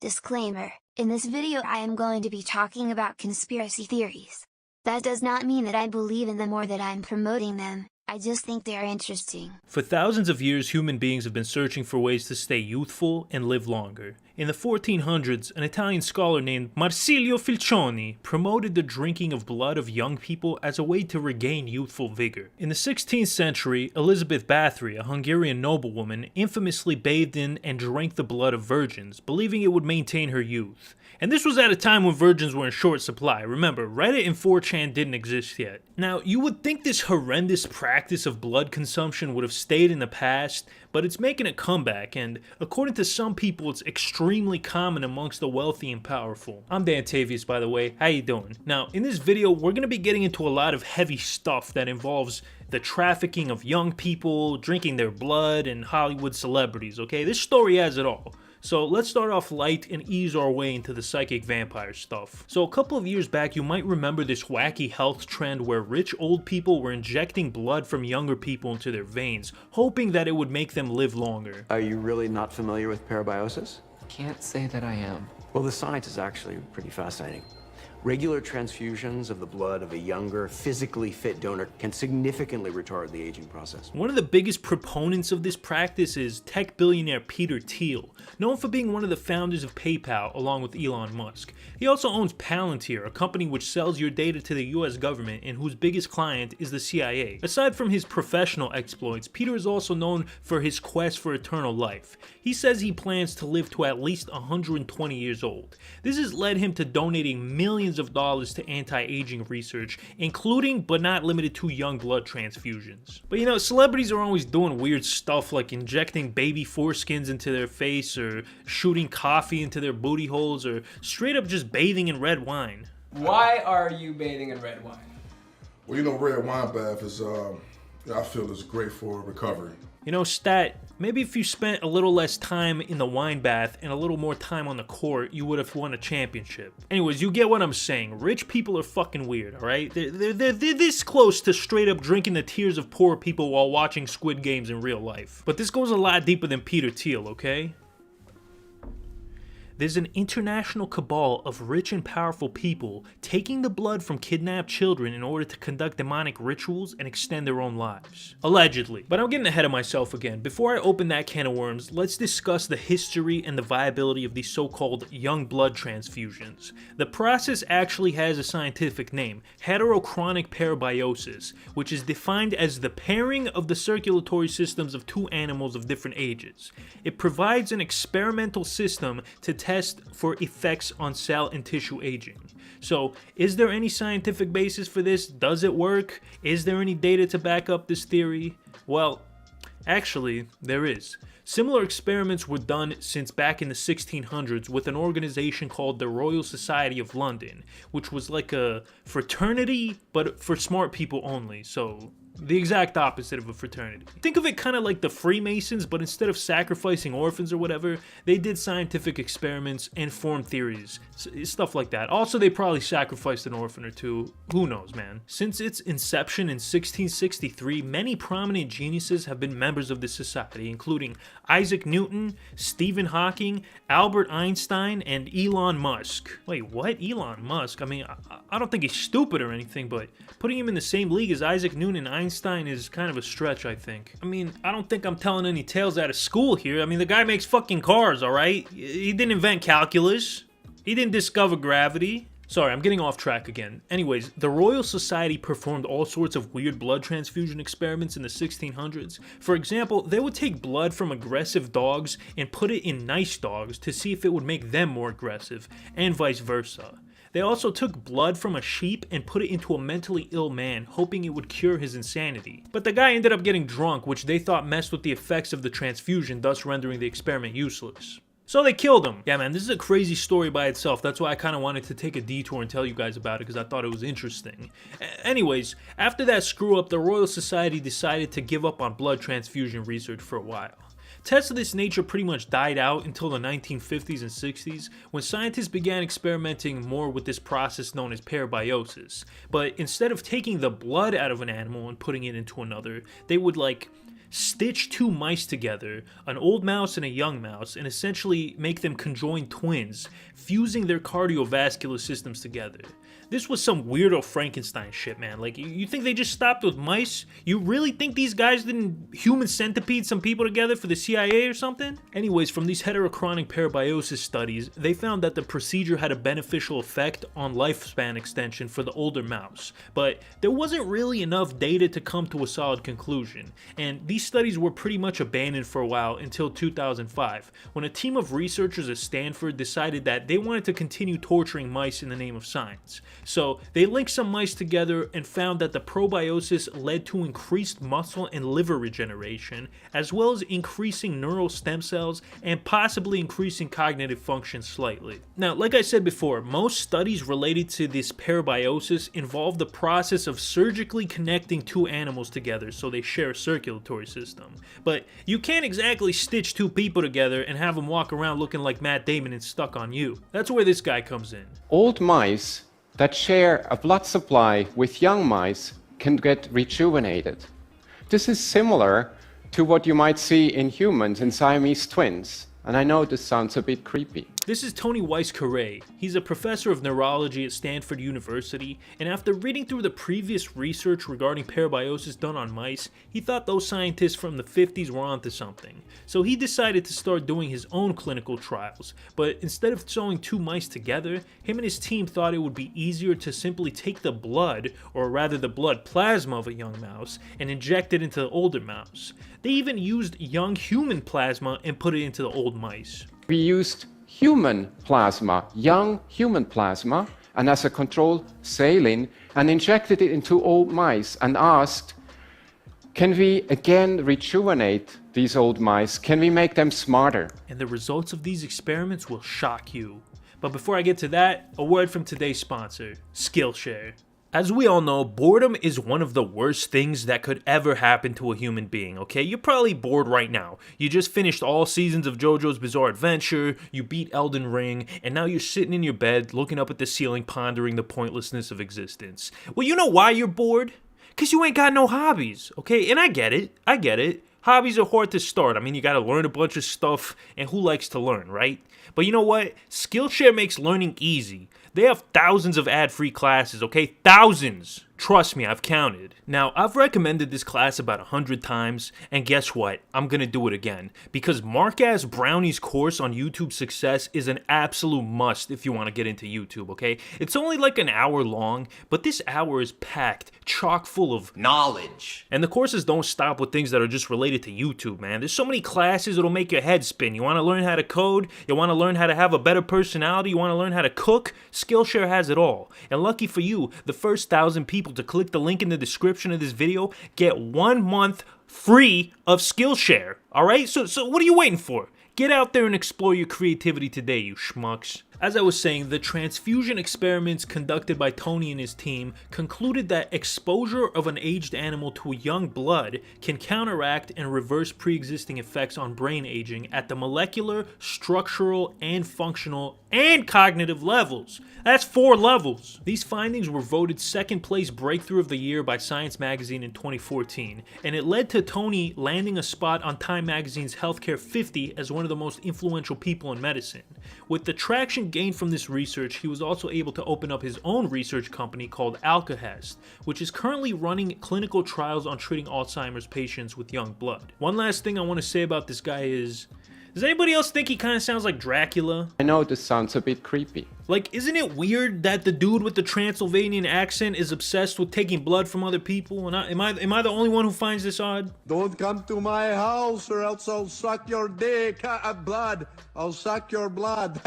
Disclaimer: in this video I am going to be talking about conspiracy theories. That does not mean that I believe in them or that I'm promoting them, I just think they are interesting. For thousands of years, human beings have been searching for ways to stay youthful and live longer. In the 1400s, an Italian scholar named Marsilio Filcioni promoted the drinking of blood of young people as a way to regain youthful vigor. In the 16th century, Elizabeth Bathory, a Hungarian noblewoman, infamously bathed in and drank the blood of virgins, believing it would maintain her youth. And this was at a time when virgins were in short supply. Remember, Reddit and 4chan didn't exist yet. Now, you would think this horrendous practice of blood consumption would have stayed in the past, but it's making a comeback, and according to some people, it's extremely common amongst the wealthy and powerful. I'm Dantavius, by the way. How you doing? Now, in this video, we're going to be getting into a lot of heavy stuff that involves the trafficking of young people, drinking their blood, and Hollywood celebrities, okay? This story has it all. So let's start off light and ease our way into the psychic vampire stuff. So a couple of years back, you might remember this wacky health trend where rich old people were injecting blood from younger people into their veins, hoping that it would make them live longer. Are you really not familiar with parabiosis? Can't say that I am. Well, the science is actually pretty fascinating. Regular transfusions of the blood of a younger, physically fit donor can significantly retard the aging process. One of the biggest proponents of this practice is tech billionaire Peter Thiel, known for being one of the founders of PayPal along with Elon Musk. He also owns Palantir, a company which sells your data to the US government and whose biggest client is the CIA. Aside from his professional exploits, Peter is also known for his quest for eternal life. He says he plans to live to at least 120 years old. This has led him to donating millions of dollars to anti-aging research, including but not limited to young blood transfusions. But you know, celebrities are always doing weird stuff like injecting baby foreskins into their face, or shooting coffee into their booty holes, or straight up just bathing in red wine. Why are you bathing in red wine? Well, you know, red wine bath is, I feel is great for recovery. You know, stat, maybe if you spent a little less time in the wine bath and a little more time on the court, you would have won a championship. Anyways, you get what I'm saying. Rich people are fucking weird, alright? They're this close to straight up drinking the tears of poor people while watching Squid Games in real life. But this goes a lot deeper than Peter Thiel, okay? There's an international cabal of rich and powerful people taking the blood from kidnapped children in order to conduct demonic rituals and extend their own lives. Allegedly. But I'm getting ahead of myself again. Before I open that can of worms, let's discuss the history and the viability of these so-called young blood transfusions. The process actually has a scientific name, heterochronic parabiosis, which is defined as the pairing of the circulatory systems of two animals of different ages. It provides an experimental system to test for effects on cell and tissue aging. So, is there any scientific basis for this? Does it work? Is there any data to back up this theory? Well, actually, there is. Similar experiments were done since back in the 1600s with an organization called the Royal Society of London, which was like a fraternity, but for smart people only, so the exact opposite of a fraternity. Think of it kind of like the Freemasons, but instead of sacrificing orphans or whatever, they did scientific experiments and formed theories, stuff like that. Also, they probably sacrificed an orphan or two. Who knows, man? Since its inception in 1663, many prominent geniuses have been members of this society, including Isaac Newton, Stephen Hawking, Albert Einstein, and Elon Musk. Wait, what? Elon Musk? I mean, I don't think he's stupid or anything, but putting him in the same league as Isaac Newton and Einstein is kind of a stretch, I think. I mean, I don't think I'm telling any tales out of school here. I mean, the guy makes fucking cars, alright? He didn't invent calculus. He didn't discover gravity. Sorry, I'm getting off track again. Anyways, the Royal Society performed all sorts of weird blood transfusion experiments in the 1600s. For example, they would take blood from aggressive dogs and put it in nice dogs to see if it would make them more aggressive, and vice versa. They also took blood from a sheep and put it into a mentally ill man, hoping it would cure his insanity. But the guy ended up getting drunk, which they thought messed with the effects of the transfusion, thus rendering the experiment useless. So they killed him. Yeah, man, this is a crazy story by itself. That's why I kind of wanted to take a detour and tell you guys about it, because I thought it was interesting. Anyways, after that screw up, the Royal Society decided to give up on blood transfusion research for a while. Tests of this nature pretty much died out until the 1950s and 60s, when scientists began experimenting more with this process known as parabiosis. But instead of taking the blood out of an animal and putting it into another, they would stitch two mice together, an old mouse and a young mouse, and essentially make them conjoined twins, fusing their cardiovascular systems together. This was some weirdo Frankenstein shit, man. Like, you think they just stopped with mice? You really think these guys didn't human centipede some people together for the CIA or something? Anyways, from these heterochronic parabiosis studies, they found that the procedure had a beneficial effect on lifespan extension for the older mouse. But there wasn't really enough data to come to a solid conclusion. And these studies were pretty much abandoned for a while until 2005, when a team of researchers at Stanford decided that they wanted to continue torturing mice in the name of science. So they linked some mice together and found that the probiosis led to increased muscle and liver regeneration, as well as increasing neural stem cells and possibly increasing cognitive function slightly. Now, like I said before, most studies related to this parabiosis involve the process of surgically connecting two animals together so they share a circulatory system. But you can't exactly stitch two people together and have them walk around looking like Matt Damon and Stuck on You. That's where this guy comes in. Old mice that share a blood supply with young mice can get rejuvenated. This is similar to what you might see in humans in Siamese twins. And I know this sounds a bit creepy. This is Tony Weiss-Correa. He's a professor of neurology at Stanford University, and after reading through the previous research regarding parabiosis done on mice, he thought those scientists from the 50s were onto something. So he decided to start doing his own clinical trials, but instead of sewing two mice together, him and his team thought it would be easier to simply take the blood, or rather the blood plasma of a young mouse, and inject it into the older mouse. They even used young human plasma and put it into the old mice. We used human plasma, young human plasma, and as a control, saline, and injected it into old mice and asked, can we again rejuvenate these old mice? Can we make them smarter? And the results of these experiments will shock you. But before I get to that, a word from today's sponsor, Skillshare. As we all know, boredom is one of the worst things that could ever happen to a human being, okay? You're probably bored right now. You just finished all seasons of JoJo's Bizarre Adventure, you beat Elden Ring, and now you're sitting in your bed looking up at the ceiling pondering the pointlessness of existence. Well, you know why you're bored? Because you ain't got no hobbies, okay? And I get it. Hobbies are hard to start. I mean, you gotta learn a bunch of stuff, and who likes to learn, right? But you know what? Skillshare makes learning easy. They have thousands of ad-free classes, okay? Thousands! Trust me, I've counted. Now, I've recommended this class about 100 times, and guess what? I'm gonna do it again. Because Mark-Ass Brownie's course on YouTube success is an absolute must if you want to get into YouTube, okay? It's only like an hour long, but this hour is packed, chock full of knowledge. And the courses don't stop with things that are just related to YouTube, man. There's so many classes that'll make your head spin. You want to learn how to code? You want to learn how to have a better personality? You want to learn how to cook? Skillshare has it all. And lucky for you, the first 1,000 people to click the link in the description of this video get 1 month free of Skillshare. Alright? So what are you waiting for? Get out there and explore your creativity today, you schmucks. As I was saying, the transfusion experiments conducted by Tony and his team concluded that exposure of an aged animal to young blood can counteract and reverse pre-existing effects on brain aging at the molecular, structural, and functional and cognitive levels. That's 4 levels. These findings were voted second place breakthrough of the year by Science Magazine in 2014, and it led to Tony landing a spot on Time Magazine's Healthcare 50 as one of the most influential people in medicine. With the traction gained from this research, he was also able to open up his own research company called Alkahest, which is currently running clinical trials on treating Alzheimer's patients with young blood. One last thing I want to say about this guy is, does anybody else think he kind of sounds like Dracula? I know this sounds a bit creepy. Like, isn't it weird that the dude with the Transylvanian accent is obsessed with taking blood from other people? And am I the only one who finds this odd? Don't come to my house or else I'll suck your dick. Blood. I'll suck your blood.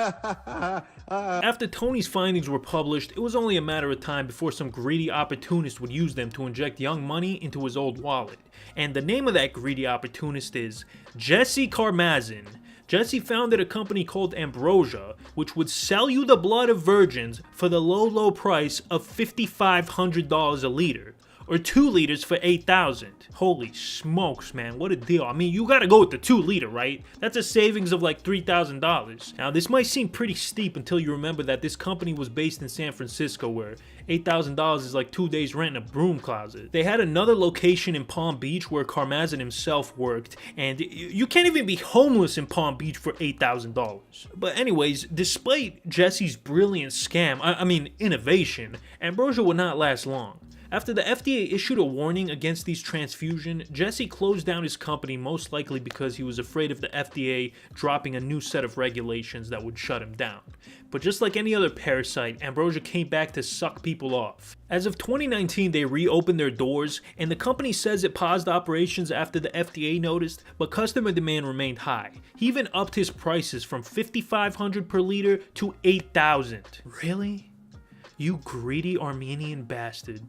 After Tony's findings were published, it was only a matter of time before some greedy opportunist would use them to inject young money into his old wallet. And the name of that greedy opportunist is Jesse Karmazin. Jesse founded a company called Ambrosia, which would sell you the blood of virgins for the low price of $5,500 a liter. or 2 liters for $8,000. Holy smokes, man, what a deal. I mean, you gotta go with the 2 liter, right? That's a savings of like $3,000. Now, this might seem pretty steep until you remember that this company was based in San Francisco, where $8,000 is like 2 days rent in a broom closet. They had another location in Palm Beach where Karmazin himself worked, and you can't even be homeless in Palm Beach for $8,000. But anyways, despite Jesse's brilliant scam, I mean innovation, Ambrosia would not last long. After the FDA issued a warning against these transfusions, Jesse closed down his company, most likely because he was afraid of the FDA dropping a new set of regulations that would shut him down. But just like any other parasite, Ambrosia came back to suck people off. As of 2019, they reopened their doors, and the company says it paused operations after the FDA noticed, but customer demand remained high. He even upped his prices from $5,500 per liter to $8,000. Really? You greedy Armenian bastard.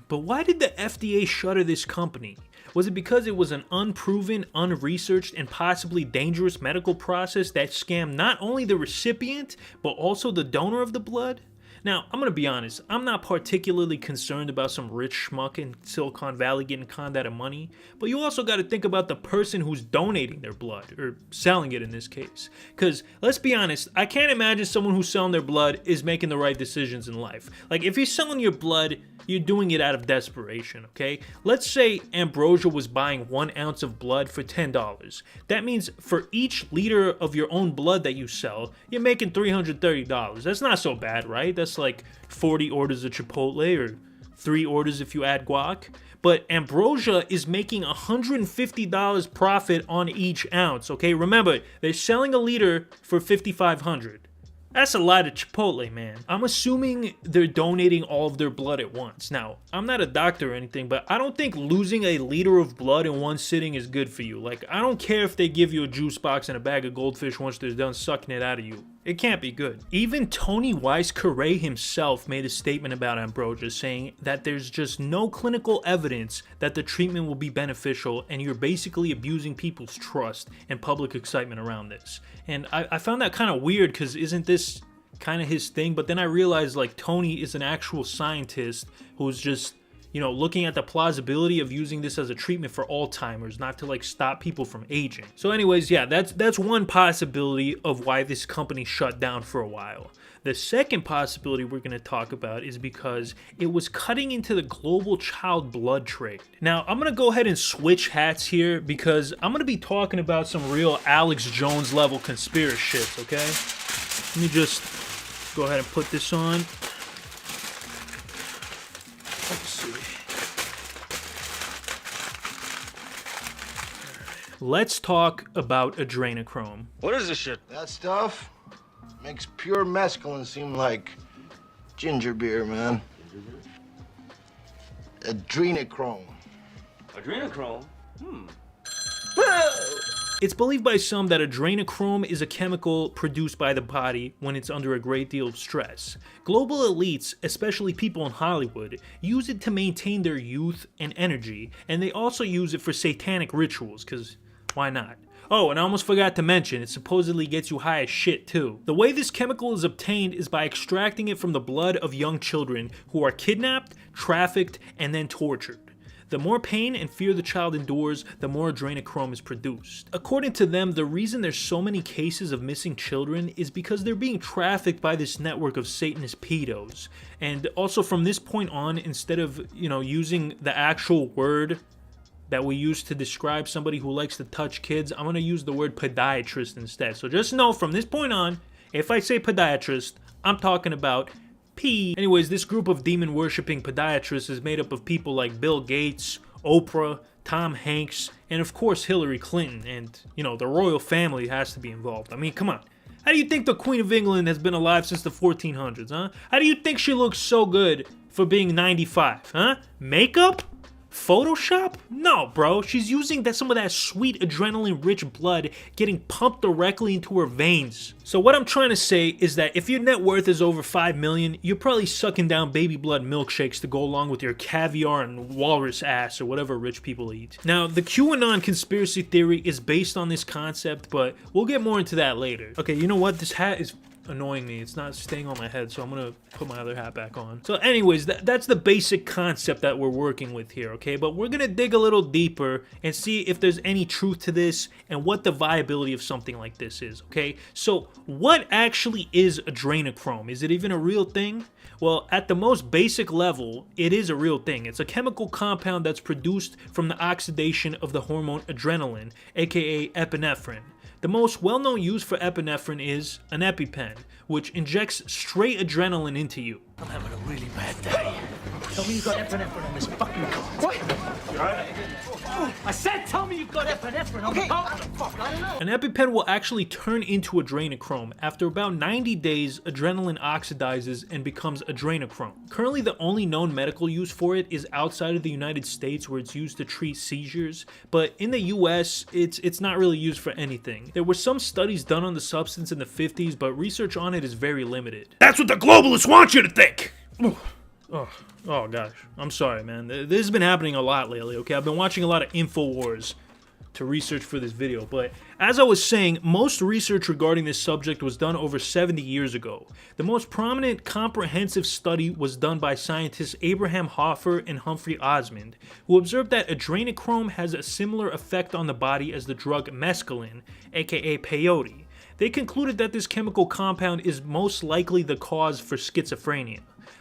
But why did the FDA shutter this company? Was it because it was an unproven, unresearched, and possibly dangerous medical process that scammed not only the recipient, but also the donor of the blood? Now, I'm gonna be honest, I'm not particularly concerned about some rich schmuck in Silicon Valley getting conned out of money, but you also gotta think about the person who's donating their blood, or selling it in this case. Cause, let's be honest, I can't imagine someone who's selling their blood is making the right decisions in life. Like, if you're selling your blood, you're doing it out of desperation, okay? Let's say Ambrosia was buying 1 ounce of blood for $10. That means for each liter of your own blood that you sell, you're making $330. That's not so bad, right? That's like 40 orders of Chipotle, or 3 orders if you add guac. But Ambrosia is making $150 profit on each ounce, okay? Remember, they're selling a liter for $5,500. That's a lot of Chipotle, man. I'm assuming they're donating all of their blood at once. Now, I'm not a doctor or anything, but I don't think losing a liter of blood in one sitting is good for you. Like, I don't care if they give you a juice box and a bag of goldfish once they're done sucking it out of you. It can't be good. Even Tony Weiss-Correa himself made a statement about Ambrosia, saying that there's just no clinical evidence that the treatment will be beneficial, and you're basically abusing people's trust and public excitement around this. And I found that kind of weird, because isn't this kind of his thing? But then I realized, like, Tony is an actual scientist who's just, you know, looking at the plausibility of using this as a treatment for Alzheimer's, not to like stop people from aging. So anyways, yeah, that's one possibility of why this company shut down for a while. The second possibility we're going to talk about is because it was cutting into the global child blood trade. Now, I'm going to go ahead and switch hats here, because I'm going to be talking about some real Alex Jones level conspiracy shit, okay? Let me just go ahead and put this on. Let's see. Let's talk about adrenochrome. What is this shit? That stuff makes pure mescaline seem like ginger beer, man. Adrenochrome. Adrenochrome? It's believed by some that adrenochrome is a chemical produced by the body when it's under a great deal of stress. Global elites, especially people in Hollywood, use it to maintain their youth and energy, and they also use it for satanic rituals, because why not? Oh, and I almost forgot to mention, it supposedly gets you high as shit too. The way this chemical is obtained is by extracting it from the blood of young children who are kidnapped, trafficked, and then tortured. The more pain and fear the child endures, the more adrenochrome is produced. According to them, the reason there's so many cases of missing children is because they're being trafficked by this network of Satanist pedos. And also from this point on, instead of, using the actual word that we use to describe somebody who likes to touch kids, I'm going to use the word podiatrist instead. So just know from this point on, if I say podiatrist, I'm talking about Anyways, this group of demon-worshipping podiatrists is made up of people like Bill Gates, Oprah, Tom Hanks, and of course Hillary Clinton, and, the royal family has to be involved. I mean, come on. How do you think the Queen of England has been alive since the 1400s, huh? How do you think she looks so good for being 95, huh? Makeup? Photoshop? No, bro. She's using some of that sweet adrenaline-rich blood getting pumped directly into her veins. So what I'm trying to say is that if your net worth is over $5 million, you're probably sucking down baby blood milkshakes to go along with your caviar and walrus ass or whatever rich people eat. Now, the QAnon conspiracy theory is based on this concept, but we'll get more into that later. Okay, you know what? This hat is annoying me. It's not staying on my head, so I'm gonna put my other hat back on. So anyways, that's the basic concept that we're working with here, okay? But we're gonna dig a little deeper and see if there's any truth to this and what the viability of something like this is, okay? So what actually is adrenochrome? Is it even a real thing? Well, at the most basic level, it is a real thing. It's a chemical compound that's produced from the oxidation of the hormone adrenaline, aka epinephrine. The most well-known use for epinephrine is an EpiPen, which injects straight adrenaline into you. I'm having a really bad day. Tell me you got epinephrine in this fucking car. What? You alright? I said tell me you got epinephrine, okay? How the fuck? I don't know. An EpiPen will actually turn into adrenochrome. After about 90 days, adrenaline oxidizes and becomes adrenochrome. Currently, the only known medical use for it is outside of the United States, where it's used to treat seizures, but in the US, it's not really used for anything. There were some studies done on the substance in the 50s, but research on it is very limited. That's what the globalists want you to think! Oh gosh, I'm sorry, man. This has been happening a lot lately, okay? I've been watching a lot of InfoWars to research for this video, but as I was saying, most research regarding this subject was done over 70 years ago. The most prominent comprehensive study was done by scientists Abraham Hoffer and Humphrey Osmond, who observed that adrenochrome has a similar effect on the body as the drug mescaline, aka peyote. They concluded that this chemical compound is most likely the cause for schizophrenia.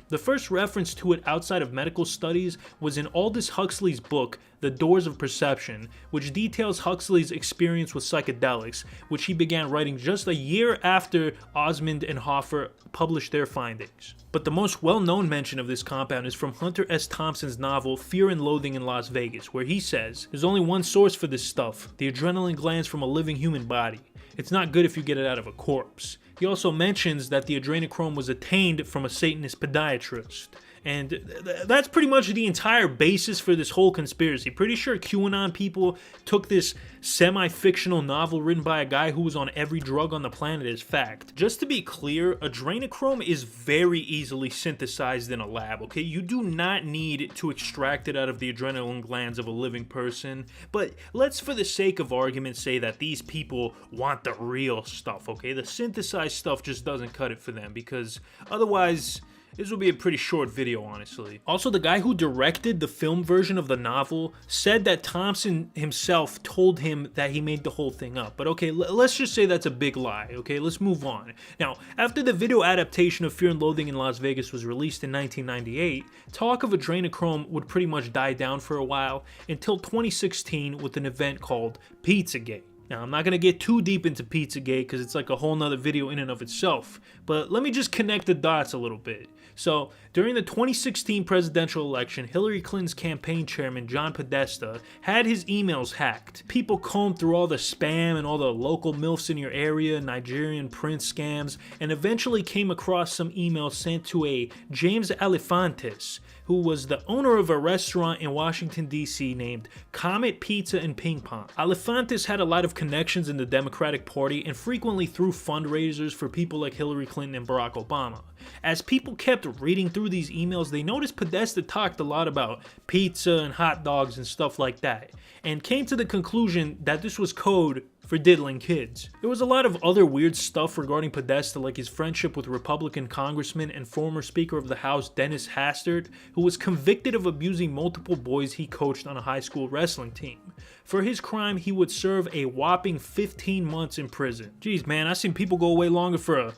The first reference to it outside of medical studies was in Aldous Huxley's book, The Doors of Perception, which details Huxley's experience with psychedelics, which he began writing just a year after Osmond and Hoffer published their findings. But the most well-known mention of this compound is from Hunter S. Thompson's novel Fear and Loathing in Las Vegas, where he says, "There's only one source for this stuff, the adrenaline glands from a living human body. It's not good if you get it out of a corpse." He also mentions that the adrenochrome was attained from a Satanist podiatrist. And that's pretty much the entire basis for this whole conspiracy. Pretty sure QAnon people took this semi-fictional novel written by a guy who was on every drug on the planet as fact. Just to be clear, adrenochrome is very easily synthesized in a lab, okay? You do not need to extract it out of the adrenaline glands of a living person. But let's, for the sake of argument, say that these people want the real stuff, okay? The synthesized stuff just doesn't cut it for them, because otherwise this will be a pretty short video, honestly. Also, the guy who directed the film version of the novel said that Thompson himself told him that he made the whole thing up. But okay, let's just say that's a big lie, okay? Let's move on. Now, after the video adaptation of Fear and Loathing in Las Vegas was released in 1998, talk of adrenochrome would pretty much die down for a while until 2016 with an event called Pizzagate. Now, I'm not going to get too deep into Pizzagate because it's like a whole nother video in and of itself, but let me just connect the dots a little bit. So, during the 2016 presidential election, Hillary Clinton's campaign chairman, John Podesta, had his emails hacked. People combed through all the spam and all the local MILFs in your area, Nigerian prince scams, and eventually came across some emails sent to a James Alefantis, who was the owner of a restaurant in Washington, D.C. named Comet Pizza and Ping Pong. Alefantis had a lot of connections in the Democratic Party and frequently threw fundraisers for people like Hillary Clinton and Barack Obama. As people kept reading through these emails, they noticed Podesta talked a lot about pizza and hot dogs and stuff like that, and came to the conclusion that this was code for diddling kids. There was a lot of other weird stuff regarding Podesta, like his friendship with Republican congressman and former Speaker of the House Dennis Hastert, who was convicted of abusing multiple boys he coached on a high school wrestling team. For his crime, he would serve a whopping 15 months in prison. Jeez, man, I've seen people go away longer for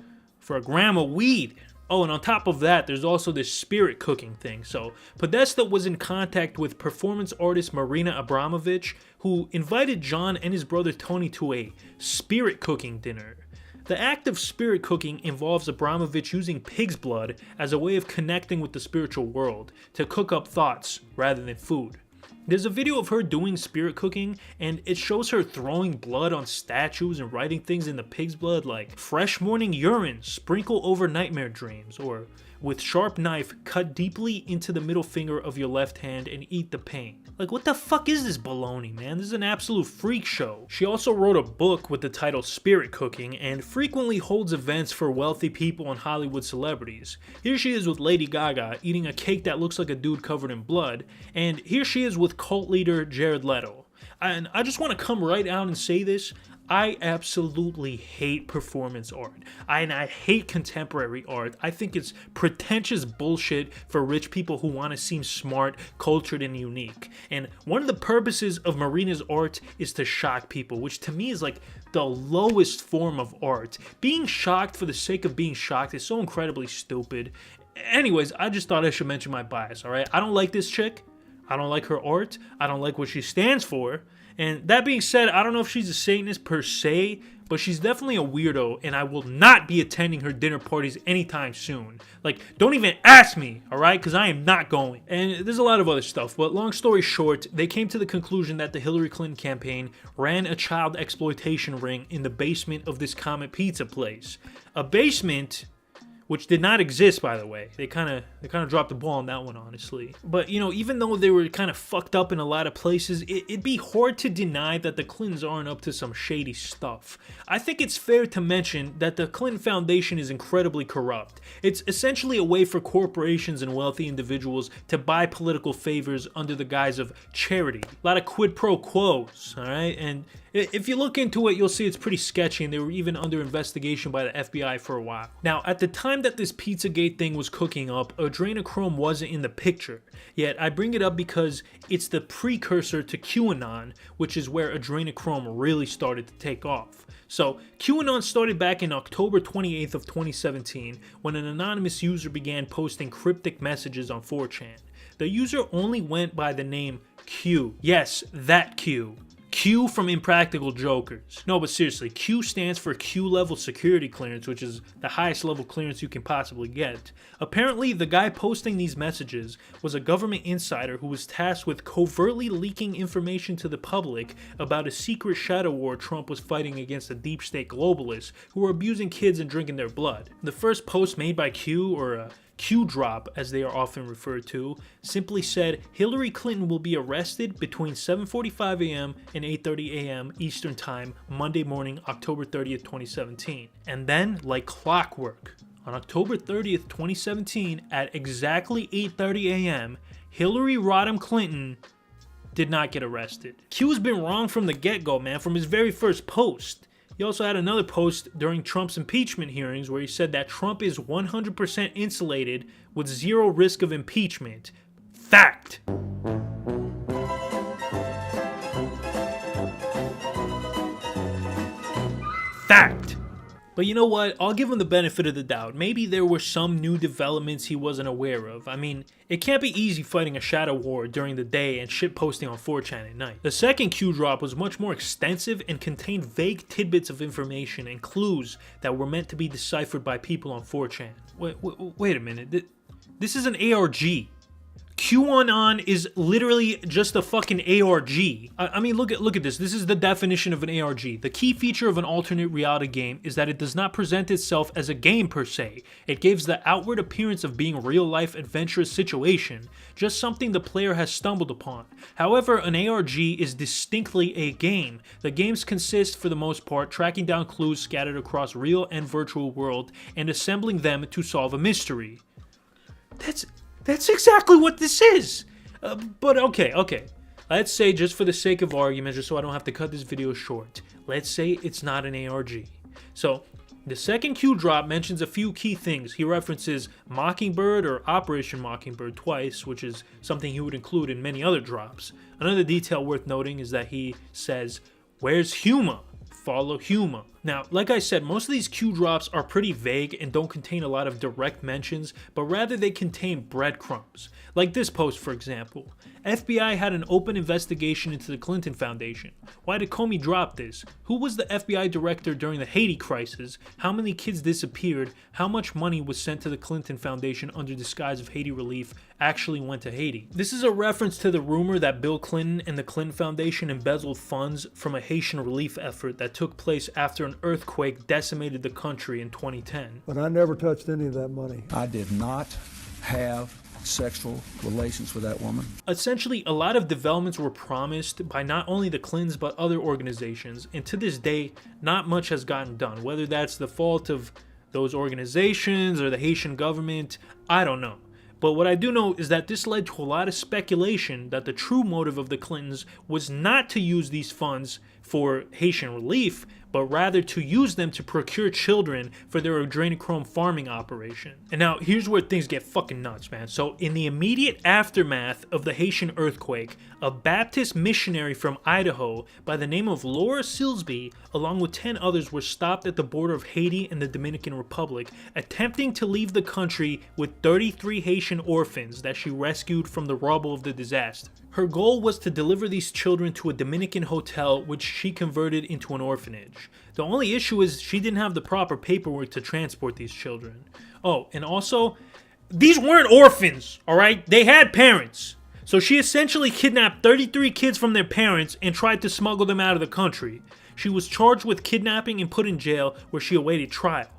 a gram of weed. Oh, and on top of that, there's also this spirit cooking thing. So, Podesta was in contact with performance artist Marina Abramovich, who invited John and his brother Tony to a spirit cooking dinner. The act of spirit cooking involves Abramovich using pig's blood as a way of connecting with the spiritual world, to cook up thoughts rather than food. There's a video of her doing spirit cooking, and it shows her throwing blood on statues and writing things in the pig's blood like, "Fresh morning urine, sprinkle over nightmare dreams," or, "With sharp knife, cut deeply into the middle finger of your left hand and eat the pain." Like, what the fuck is this baloney, man? This is an absolute freak show. She also wrote a book with the title Spirit Cooking and frequently holds events for wealthy people and Hollywood celebrities. Here she is with Lady Gaga eating a cake that looks like a dude covered in blood, and here she is with cult leader Jared Leto. And I just want to come right out and say this. I absolutely hate performance art. I hate contemporary art. I think it's pretentious bullshit for rich people who want to seem smart, cultured, and unique. And one of the purposes of Marina's art is to shock people, which to me is like the lowest form of art. Being shocked for the sake of being shocked is so incredibly stupid. Anyways, I just thought I should mention my bias, alright? I don't like this chick. I don't like her art. I don't like what she stands for. And that being said, I don't know if she's a Satanist per se, but she's definitely a weirdo, and I will not be attending her dinner parties anytime soon. Like, don't even ask me, alright? Because I am not going. And there's a lot of other stuff, but long story short, they came to the conclusion that the Hillary Clinton campaign ran a child exploitation ring in the basement of this Comet Pizza place. A basement which did not exist, by the way. They kind of dropped the ball on that one, honestly. But, you know, even though they were kind of fucked up in a lot of places, it'd be hard to deny that the Clintons aren't up to some shady stuff. I think it's fair to mention that the Clinton Foundation is incredibly corrupt. It's essentially a way for corporations and wealthy individuals to buy political favors under the guise of charity. A lot of quid pro quos, alright? And if you look into it, you'll see it's pretty sketchy, and they were even under investigation by the FBI for a while. Now, at the time that this Pizzagate thing was cooking up, adrenochrome wasn't in the picture. Yet, I bring it up because it's the precursor to QAnon, which is where adrenochrome really started to take off. So, QAnon started back in October 28th of 2017, when an anonymous user began posting cryptic messages on 4chan. The user only went by the name Q. Yes, that Q. Q from Impractical Jokers. No, but seriously, Q stands for Q-level security clearance, which is the highest level clearance you can possibly get. Apparently, the guy posting these messages was a government insider who was tasked with covertly leaking information to the public about a secret shadow war Trump was fighting against the deep state globalists who were abusing kids and drinking their blood. The first post made by Q, or Q drop, as they are often referred to, simply said Hillary Clinton will be arrested between 7:45 a.m. and 8:30 a.m. Eastern Time, Monday morning, October 30th, 2017. And then, like clockwork, on October 30th, 2017, at exactly 8:30 a.m., Hillary Rodham Clinton did not get arrested. Q's been wrong from the get-go, man, from his very first post. He also had another post during Trump's impeachment hearings where he said that Trump is 100% insulated with zero risk of impeachment. Fact! Fact! But you know what? I'll give him the benefit of the doubt. Maybe there were some new developments he wasn't aware of. I mean, it can't be easy fighting a shadow war during the day and shitposting on 4chan at night. The second Q drop was much more extensive and contained vague tidbits of information and clues that were meant to be deciphered by people on 4chan. Wait a minute. This is an ARG. QAnon is literally just a fucking ARG. I mean, look at this. This is the definition of an ARG. The key feature of an alternate reality game is that it does not present itself as a game per se. It gives the outward appearance of being a real-life adventurous situation, just something the player has stumbled upon. However, an ARG is distinctly a game. The games consist, for the most part, tracking down clues scattered across real and virtual world and assembling them to solve a mystery. That's exactly what this is! But okay. Let's say, just for the sake of argument, just so I don't have to cut this video short, let's say it's not an ARG. So, the second Q drop mentions a few key things. He references Mockingbird or Operation Mockingbird twice, which is something he would include in many other drops. Another detail worth noting is that he says, "Where's Huma? Follow Huma." Now, like I said, most of these Q drops are pretty vague and don't contain a lot of direct mentions, but rather they contain breadcrumbs. Like this post, for example. FBI had an open investigation into the Clinton Foundation. Why did Comey drop this? Who was the FBI director during the Haiti crisis? How many kids disappeared? How much money was sent to the Clinton Foundation under disguise of Haiti relief actually went to Haiti? This is a reference to the rumor that Bill Clinton and the Clinton Foundation embezzled funds from a Haitian relief effort that took place after an earthquake decimated the country in 2010. But I never touched any of that money. I did not have sexual relations with that woman. Essentially, a lot of developments were promised by not only the Clintons but other organizations, and to this day, not much has gotten done. Whether that's the fault of those organizations or the Haitian government, I don't know. But what I do know is that this led to a lot of speculation that the true motive of the Clintons was not to use these funds for Haitian relief, but rather to use them to procure children for their adrenochrome farming operation. And now, here's where things get fucking nuts, man. So, in the immediate aftermath of the Haitian earthquake, a Baptist missionary from Idaho by the name of Laura Silsby, along with 10 others, were stopped at the border of Haiti and the Dominican Republic, attempting to leave the country with 33 Haitian orphans that she rescued from the rubble of the disaster. Her goal was to deliver these children to a Dominican hotel, which she converted into an orphanage. The only issue is she didn't have the proper paperwork to transport these children. Oh, and also, these weren't orphans, alright? They had parents. So she essentially kidnapped 33 kids from their parents and tried to smuggle them out of the country. She was charged with kidnapping and put in jail where she awaited trial.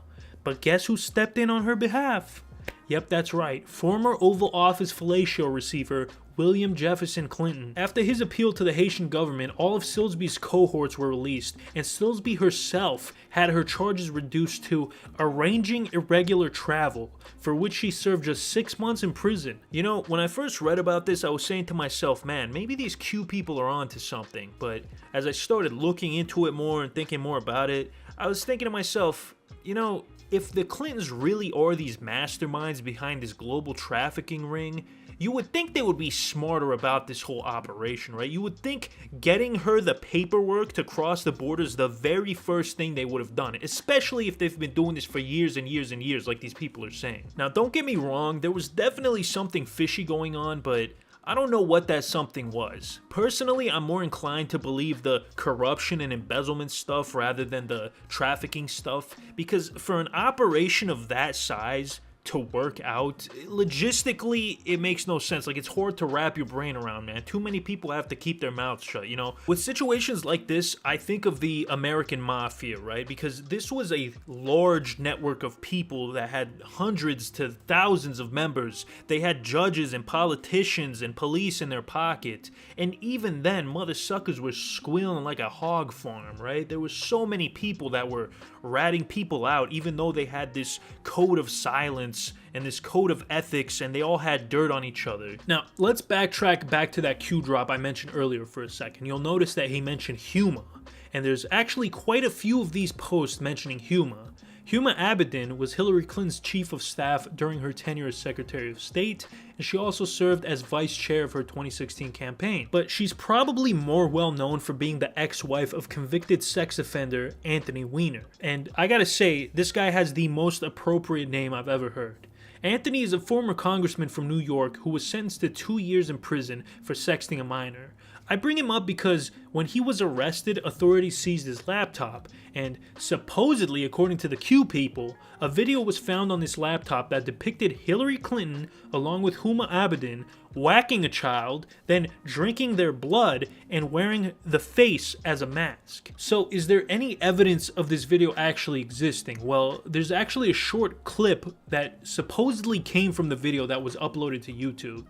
But guess who stepped in on her behalf? Yep, that's right, former Oval Office fellatio receiver William Jefferson Clinton. After his appeal to the Haitian government, all of Silsby's cohorts were released, and Silsby herself had her charges reduced to arranging irregular travel, for which she served just 6 months in prison. You know, when I first read about this, I was saying to myself, man, maybe these Q people are onto something. But as I started looking into it more and thinking more about it, I was thinking to myself, you know, if the Clintons really are these masterminds behind this global trafficking ring, you would think they would be smarter about this whole operation, right? You would think getting her the paperwork to cross the border is the very first thing they would have done, especially if they've been doing this for years and years and years, like these people are saying. Now, don't get me wrong, there was definitely something fishy going on, but I don't know what that something was. Personally, I'm more inclined to believe the corruption and embezzlement stuff rather than the trafficking stuff, because for an operation of that size to work out, logistically, it makes no sense. Like, it's hard to wrap your brain around, man. Too many people have to keep their mouths shut, you know? With situations like this, I think of the American Mafia, right? Because this was a large network of people that had hundreds to thousands of members. They had judges and politicians and police in their pocket. And even then, mother suckers were squealing like a hog farm, right? There were so many people that were ratting people out, even though they had this code of silence and this code of ethics, and they all had dirt on each other. Now, let's backtrack back to that Q drop I mentioned earlier for a second. You'll notice that he mentioned Huma, and there's actually quite a few of these posts mentioning Huma. Huma Abedin was Hillary Clinton's chief of staff during her tenure as Secretary of State, and she also served as vice chair of her 2016 campaign. But she's probably more well known for being the ex-wife of convicted sex offender Anthony Weiner. And I gotta say, this guy has the most appropriate name I've ever heard. Anthony is a former congressman from New York who was sentenced to 2 years in prison for sexting a minor. I bring him up because when he was arrested, authorities seized his laptop, and supposedly, according to the Q people, a video was found on this laptop that depicted Hillary Clinton, along with Huma Abedin, whacking a child, then drinking their blood, and wearing the face as a mask. So is there any evidence of this video actually existing? Well, there's actually a short clip that supposedly came from the video that was uploaded to YouTube.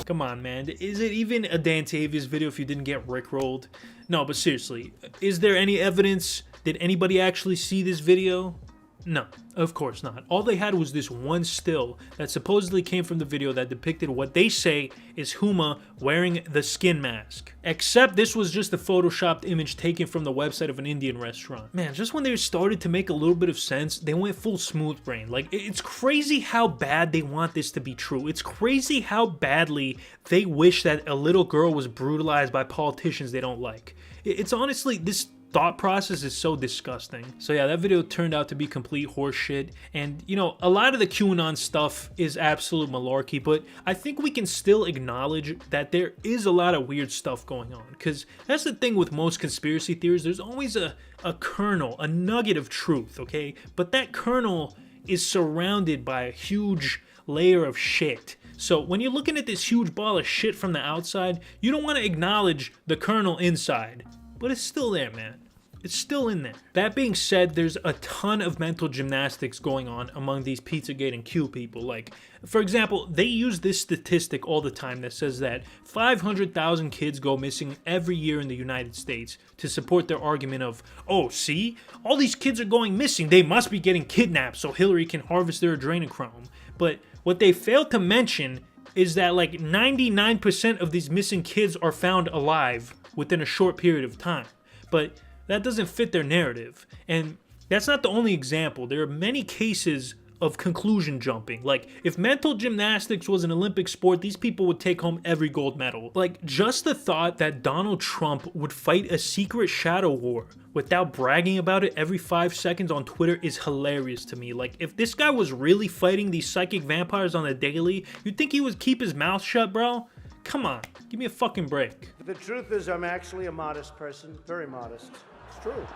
Come on, man. Is it even a Dantavius video if you didn't get rickrolled? No, but seriously, is there any evidence? Did anybody actually see this video? No, of course not. All they had was this one still that supposedly came from the video that depicted what they say is Huma wearing the skin mask. Except this was just a photoshopped image taken from the website of an Indian restaurant. Man, just when they started to make a little bit of sense, they went full smooth brain. Like, it's crazy how bad they want this to be true. It's crazy how badly they wish that a little girl was brutalized by politicians they don't like. It's honestly, this thought process is so disgusting. So yeah, that video turned out to be complete horseshit. And you know, a lot of the QAnon stuff is absolute malarkey, but I think we can still acknowledge that there is a lot of weird stuff going on. Because that's the thing with most conspiracy theories, there's always a kernel, a nugget of truth, okay? But that kernel is surrounded by a huge layer of shit. So when you're looking at this huge ball of shit from the outside, you don't want to acknowledge the kernel inside. But it's still there, man. It's still in there. That being said, there's a ton of mental gymnastics going on among these Pizzagate and Q people. Like, for example, they use this statistic all the time that says that 500,000 kids go missing every year in the United States to support their argument of, oh, see? All these kids are going missing. They must be getting kidnapped so Hillary can harvest their adrenochrome. But what they fail to mention is that like 99% of these missing kids are found alive within a short period of time. But that doesn't fit their narrative. And that's not the only example. There are many cases of conclusion jumping. Like, if mental gymnastics was an Olympic sport, these people would take home every gold medal. Like, just the thought that Donald Trump would fight a secret shadow war without bragging about it every 5 seconds on Twitter is hilarious to me. Like, if this guy was really fighting these psychic vampires on the daily, you'd think he would keep his mouth shut, bro? Come on, give me a fucking break. The truth is, I'm actually a modest person, very modest. It's true.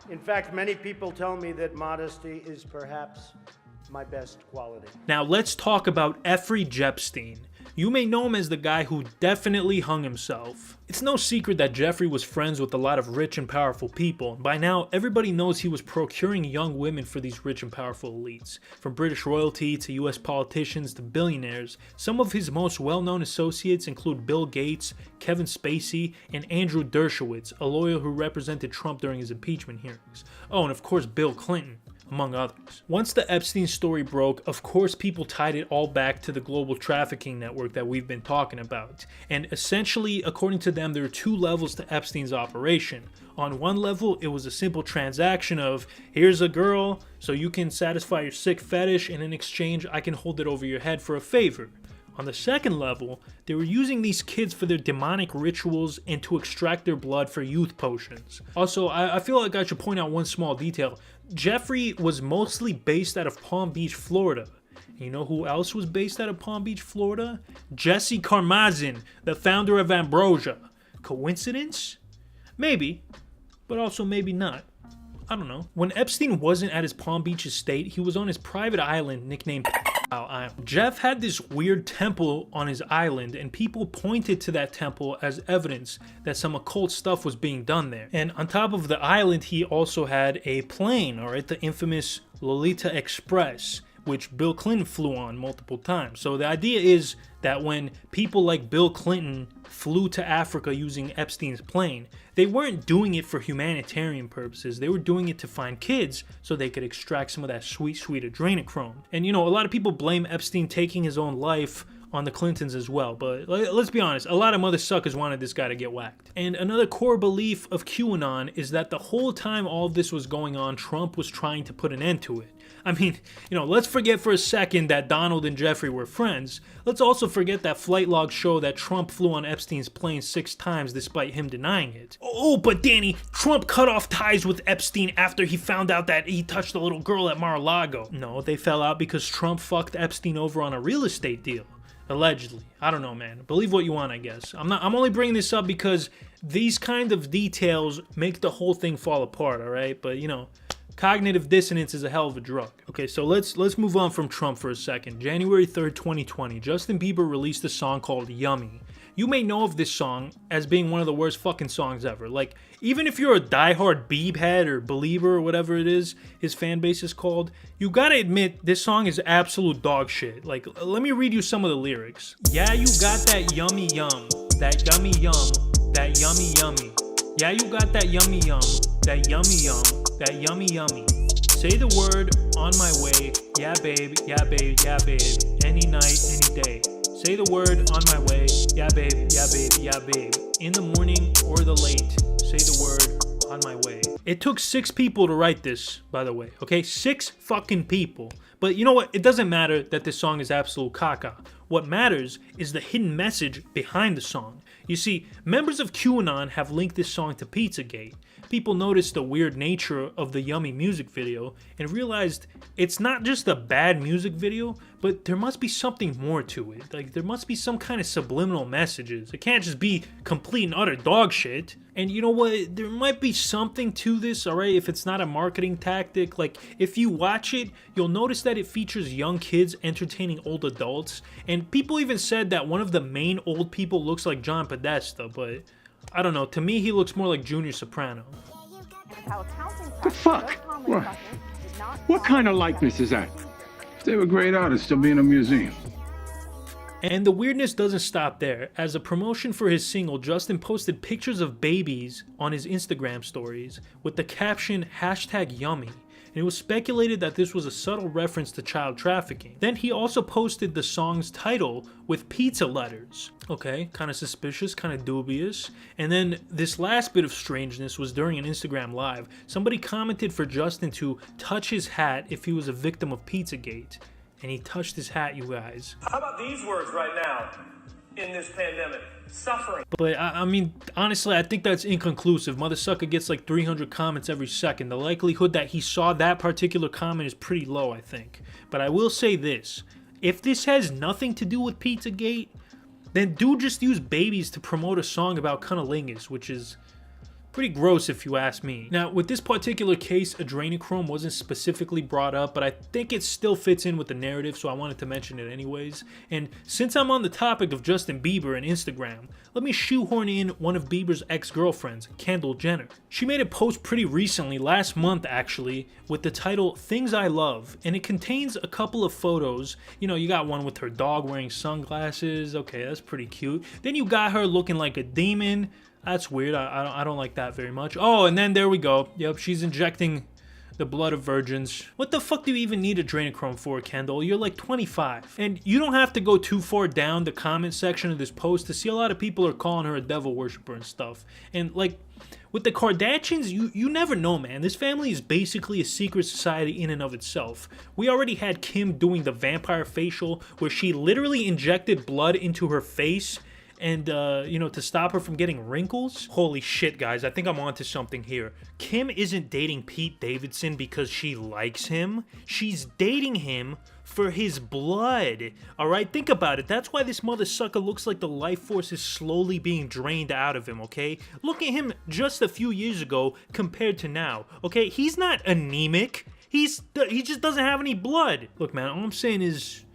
In fact, many people tell me that modesty is perhaps my best quality. Now let's talk about Jeffrey Epstein. You may know him as the guy who definitely hung himself. It's no secret that Jeffrey was friends with a lot of rich and powerful people. By now, everybody knows he was procuring young women for these rich and powerful elites. From British royalty to US politicians to billionaires, some of his most well-known associates include Bill Gates, Kevin Spacey, and Andrew Dershowitz, a lawyer who represented Trump during his impeachment hearings. Oh, and of course Bill Clinton, among others. Once the Epstein story broke, of course people tied it all back to the global trafficking network that we've been talking about. And essentially, according to them, there are 2 levels to Epstein's operation. On one level, it was a simple transaction of, here's a girl, so you can satisfy your sick fetish, and in exchange, I can hold it over your head for a favor. On the second level, they were using these kids for their demonic rituals and to extract their blood for youth potions. Also, I feel like I should point out one small detail. Jeffrey was mostly based out of Palm Beach, Florida. You know who else was based out of Palm Beach, Florida? Jesse Karmazin, the founder of Ambrosia. Coincidence? Maybe, but also maybe not. I don't know. When Epstein wasn't at his Palm Beach estate, he was on his private island nicknamed Island. Jeff had this weird temple on his island, and people pointed to that temple as evidence that some occult stuff was being done there. And on top of the island, he also had a plane, alright, the infamous Lolita Express, which Bill Clinton flew on multiple times. So the idea is that when people like Bill Clinton flew to Africa using Epstein's plane, they weren't doing it for humanitarian purposes. They were doing it to find kids so they could extract some of that sweet, sweet adrenochrome. And you know, a lot of people blame Epstein taking his own life on the Clintons as well, but let's be honest, a lot of mother suckers wanted this guy to get whacked. And another core belief of QAnon is that the whole time all of this was going on, Trump was trying to put an end to it. I mean, you know, let's forget for a second that Donald and Jeffrey were friends. Let's also forget that flight logs show that Trump flew on Epstein's plane 6 times despite him denying it. Oh, but Danny, Trump cut off ties with Epstein after he found out that he touched a little girl at Mar-a-Lago. No, they fell out because Trump fucked Epstein over on a real estate deal. Allegedly. I don't know, man. Believe what you want, I guess. I'm only bringing this up because these kind of details make the whole thing fall apart, alright? But, you know, cognitive dissonance is a hell of a drug. Okay, so let's move on from Trump for a second. January 3rd, 2020, Justin Bieber released a song called Yummy. You may know of this song as being one of the worst fucking songs ever. Like, even if you're a diehard Bieb head or believer or whatever it is his fan base is called, you gotta admit this song is absolute dog shit. Like, let me read you some of the lyrics. Yeah, you got that yummy yum, that yummy yum, that yummy yummy. Yeah, you got that yummy yum, that yummy yum, that yummy yummy. Say the word, on my way, yeah babe, yeah babe, yeah babe, any night, any day. Say the word, on my way, yeah babe, yeah babe, yeah babe. In the morning or the late, say the word, on my way. It took 6 people to write this, by the way, okay? 6 fucking people. But you know what? It doesn't matter that this song is absolute caca. What matters is the hidden message behind the song. You see, members of QAnon have linked this song to Pizzagate. People noticed the weird nature of the Yummy music video and realized it's not just a bad music video, but there must be something more to it. Like, there must be some kind of subliminal messages. It can't just be complete and utter dog shit. And you know what? There might be something to this, alright, if it's not a marketing tactic. Like, if you watch it, you'll notice that it features young kids entertaining old adults. And people even said that one of the main old people looks like John Podesta, but I don't know. To me, he looks more like Junior Soprano. The fuck? What kind of likeness is that? If they were great artists, they'll be in a museum. And the weirdness doesn't stop there. As a promotion for his single, Justin posted pictures of babies on his Instagram stories with the caption #yummy. And it was speculated that this was a subtle reference to child trafficking. Then he also posted the song's title with pizza letters. Okay, kind of suspicious, kind of dubious. And then this last bit of strangeness was during an Instagram live. Somebody commented for Justin to touch his hat if he was a victim of Pizzagate. And he touched his hat, you guys. How about these words right now in this pandemic? Suffering. But I mean, honestly, I think that's inconclusive. Mother Sucker gets like 300 comments every second. The likelihood that he saw that particular comment is pretty low, I think. But I will say this. If this has nothing to do with Pizzagate, then dude just use babies to promote a song about cunnilingus, which is pretty gross if you ask me. Now, with this particular case, adrenochrome wasn't specifically brought up, but I think it still fits in with the narrative, so I wanted to mention it anyways. And since I'm on the topic of Justin Bieber and Instagram, let me shoehorn in one of Bieber's ex-girlfriends, Kendall Jenner. She made a post pretty recently, last month actually, with the title Things I Love, and it contains a couple of photos. You know, you got one with her dog wearing sunglasses. Okay, that's pretty cute. Then you got her looking like a demon. That's weird. I don't like that very much. Oh, and then there we go. Yep, she's injecting the blood of virgins. What the fuck do you even need adrenochrome for, Kendall? You're like 25. And you don't have to go too far down the comment section of this post to see a lot of people are calling her a devil worshiper and stuff. And like, with the Kardashians, you never know, man. This family is basically a secret society in and of itself. We already had Kim doing the vampire facial where she literally injected blood into her face and, you know, to stop her from getting wrinkles. Holy shit, guys, I think I'm onto something here. Kim isn't dating Pete Davidson because she likes him. She's dating him for his blood. Alright, think about it. That's why this mother sucker looks like the life force is slowly being drained out of him, okay? Look at him just a few years ago compared to now, okay? He's not anemic. He just doesn't have any blood. Look, man, all I'm saying is,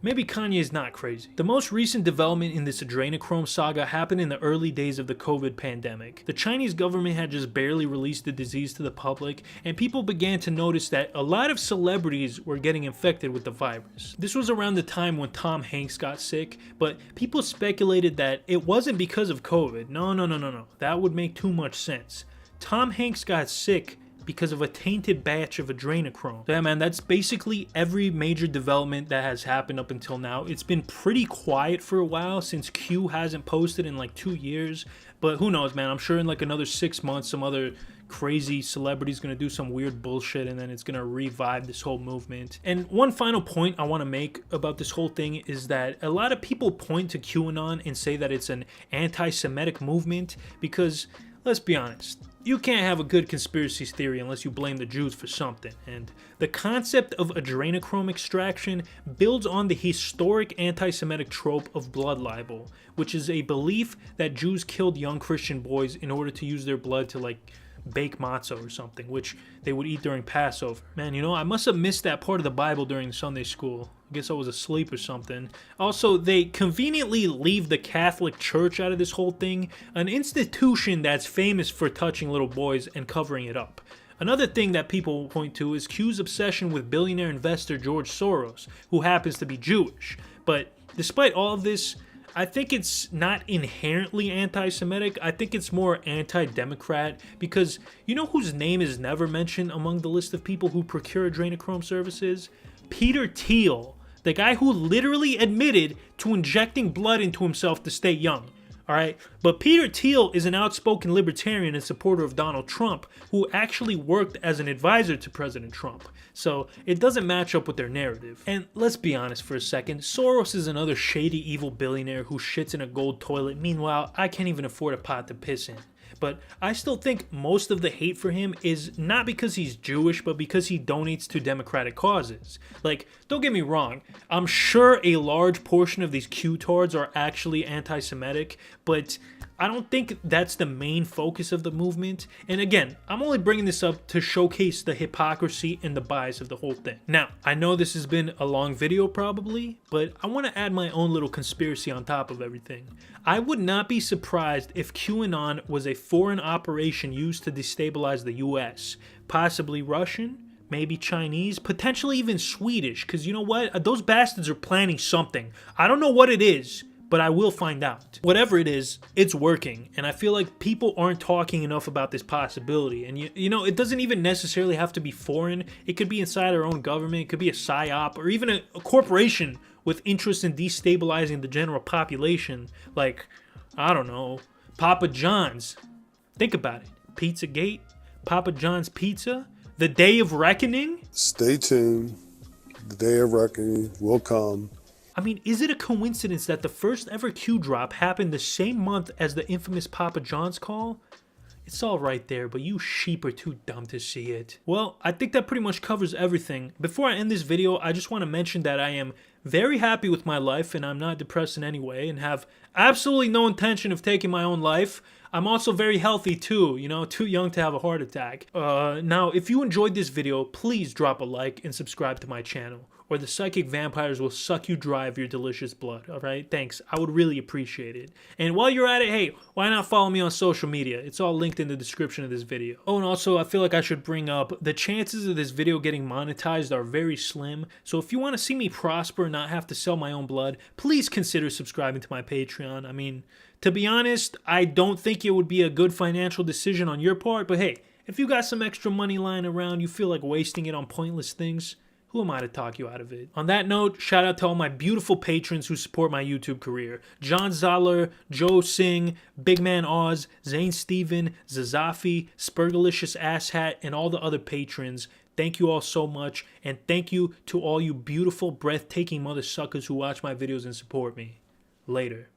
maybe Kanye's not crazy. The most recent development in this adrenochrome saga happened in the early days of the COVID pandemic. The Chinese government had just barely released the disease to the public, and people began to notice that a lot of celebrities were getting infected with the virus. This was around the time when Tom Hanks got sick, but people speculated that it wasn't because of COVID. No. That would make too much sense. Tom Hanks got sick because of a tainted batch of adrenochrome. So yeah, man, that's basically every major development that has happened up until now. It's been pretty quiet for a while since Q hasn't posted in like 2 years, but who knows, man. I'm sure in like another 6 months, some other crazy celebrity's gonna do some weird bullshit and then it's gonna revive this whole movement. And one final point I want to make about this whole thing is that a lot of people point to QAnon and say that it's an anti-Semitic movement because, let's be honest, you can't have a good conspiracy theory unless you blame the Jews for something. And the concept of adrenochrome extraction builds on the historic anti-Semitic trope of blood libel, which is a belief that Jews killed young Christian boys in order to use their blood to like bake matzah or something, which they would eat during Passover. Man, you know, I must have missed that part of the Bible during Sunday school. I guess I was asleep or something. Also, they conveniently leave the Catholic Church out of this whole thing, an institution that's famous for touching little boys and covering it up. Another thing that people point to is Q's obsession with billionaire investor George Soros, who happens to be Jewish. But despite all of this, I think it's not inherently anti-Semitic. I think it's more anti-Democrat because you know whose name is never mentioned among the list of people who procure adrenochrome services? Peter Thiel, the guy who literally admitted to injecting blood into himself to stay young. Alright, but Peter Thiel is an outspoken libertarian and supporter of Donald Trump who actually worked as an advisor to President Trump. So it doesn't match up with their narrative. And let's be honest for a second, Soros is another shady evil billionaire who shits in a gold toilet. Meanwhile, I can't even afford a pot to piss in. But I still think most of the hate for him is not because he's Jewish, but because he donates to democratic causes. Like, don't get me wrong, I'm sure a large portion of these Q-tards are actually anti-Semitic, but I don't think that's the main focus of the movement. And again, I'm only bringing this up to showcase the hypocrisy and the bias of the whole thing. Now, I know this has been a long video probably, but I want to add my own little conspiracy on top of everything. I would not be surprised if QAnon was a foreign operation used to destabilize the US, possibly Russian, maybe Chinese, potentially even Swedish, because you know what? Those bastards are planning something. I don't know what it is, but I will find out. Whatever it is, it's working, and I feel like people aren't talking enough about this possibility. And you know, it doesn't even necessarily have to be foreign. It could be inside our own government, it could be a psyop, or even a corporation with interest in destabilizing the general population, like, I don't know, Papa John's. Think about it. Pizzagate, Papa John's Pizza, the day of reckoning. Stay tuned. The day of reckoning will come. I mean, is it a coincidence that the first ever Q drop happened the same month as the infamous Papa John's call? It's all right there, but you sheep are too dumb to see it. Well, I think that pretty much covers everything. Before I end this video, I just want to mention that I am very happy with my life and I'm not depressed in any way and have absolutely no intention of taking my own life. I'm also very healthy too, you know, too young to have a heart attack. Now, if you enjoyed this video, please drop a like and subscribe to my channel, or the psychic vampires will suck you dry of your delicious blood, alright? Thanks, I would really appreciate it. And while you're at it, hey, why not follow me on social media? It's all linked in the description of this video. Oh, and also, I feel like I should bring up, the chances of this video getting monetized are very slim, so if you want to see me prosper and not have to sell my own blood, please consider subscribing to my Patreon. I mean, to be honest, I don't think it would be a good financial decision on your part, but hey, if you got some extra money lying around, you feel like wasting it on pointless things, who am I to talk you out of it? On that note, shout out to all my beautiful patrons who support my YouTube career. John Zoller, Joe Singh, Big Man Oz, Zane Steven, Zazafi, Spurgalicious Asshat, and all the other patrons. Thank you all so much, and thank you to all you beautiful, breathtaking mother suckers who watch my videos and support me. Later.